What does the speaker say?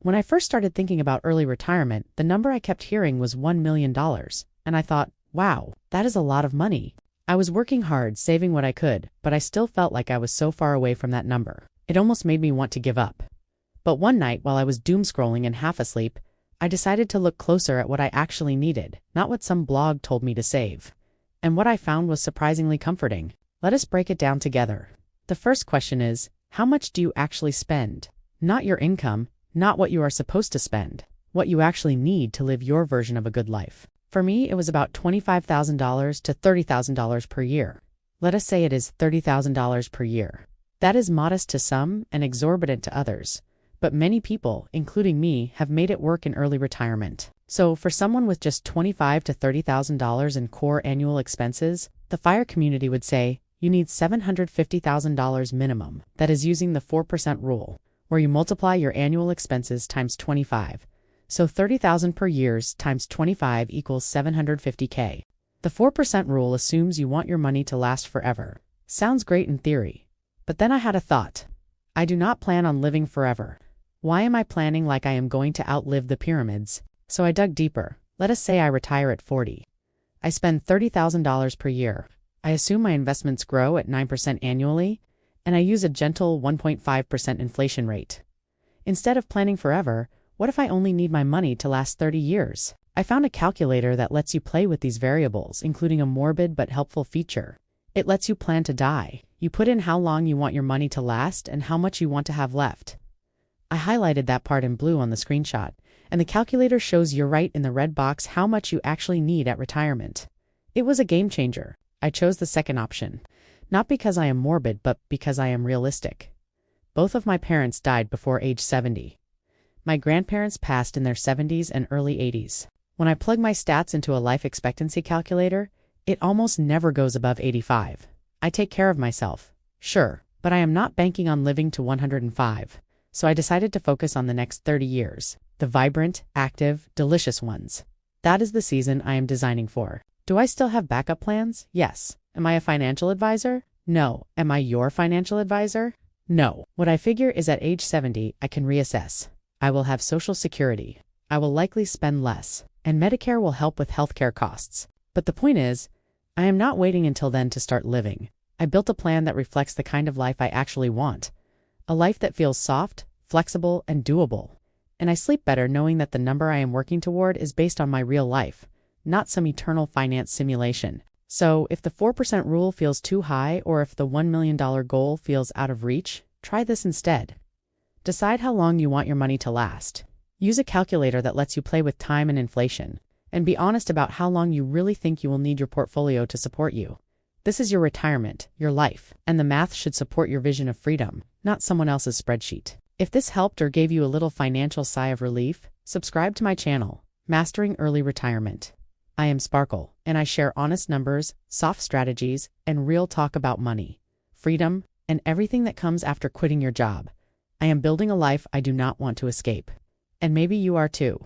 When I first started thinking about early retirement, the number I kept hearing was $1 million, and I thought, wow, that is a lot of money. I was working hard, saving what I could, but I still felt like I was so far away from that number. It almost made me want to give up. But one night, while I was doom scrolling and half asleep, I decided to look closer at what I actually needed, not what some blog told me to save. And what I found was surprisingly comforting. Let us break it down together. The first question is, how much do you actually spend? Not your income, not what you are supposed to spend, what you actually need to live your version of a good life. For me, it was about $25,000 to $30,000 per year. Let us say it is $30,000 per year. That is modest to some and exorbitant to others. But many people, including me, have made it work in early retirement. So for someone with just $25,000 to $30,000 in core annual expenses, the FIRE community would say, you need $750,000 minimum. That is using the 4% rule, where you multiply your annual expenses times 25. So $30,000 per year times 25 equals $750K. The 4% rule assumes you want your money to last forever. Sounds great in theory. But then I had a thought. I do not plan on living forever. Why am I planning like I am going to outlive the pyramids? So I dug deeper. Let us say I retire at 40. I spend $30,000 per year. I assume my investments grow at 9% annually, and I use a gentle 1.5% inflation rate. Instead of planning forever, what if I only need my money to last 30 years? I found a calculator that lets you play with these variables, including a morbid but helpful feature. It lets you plan to die. You put in how long you want your money to last and how much you want to have left. I highlighted that part in blue on the screenshot, and the calculator shows you right in the red box how much you actually need at retirement. It was a game changer. I chose the second option, not because I am morbid, but because I am realistic. Both of my parents died before age 70. My grandparents passed in their 70s and early 80s. When I plug my stats into a life expectancy calculator, it almost never goes above 85. I take care of myself, sure, but I am not banking on living to 105. So I decided to focus on the next 30 years, the vibrant, active, delicious ones. That is the season I am designing for. Do I still have backup plans? Yes. Am I a financial advisor? No. Am I your financial advisor? No. What I figure is at age 70, I can reassess. I will have Social Security. I will likely spend less, and Medicare will help with healthcare costs. But the point is, I am not waiting until then to start living. I built a plan that reflects the kind of life I actually want. A life that feels soft, flexible, and doable. And I sleep better knowing that the number I am working toward is based on my real life, not some eternal finance simulation. So if the 4% rule feels too high or if the $1 million goal feels out of reach, try this instead. Decide how long you want your money to last. Use a calculator that lets you play with time and inflation, and be honest about how long you really think you will need your portfolio to support you. This is your retirement, your life, and the math should support your vision of freedom, not someone else's spreadsheet. If this helped or gave you a little financial sigh of relief, subscribe to my channel, Mastering Early Retirement. I am Sparkle, and I share honest numbers, soft strategies, and real talk about money, freedom, and everything that comes after quitting your job. I am building a life I do not want to escape. And maybe you are too.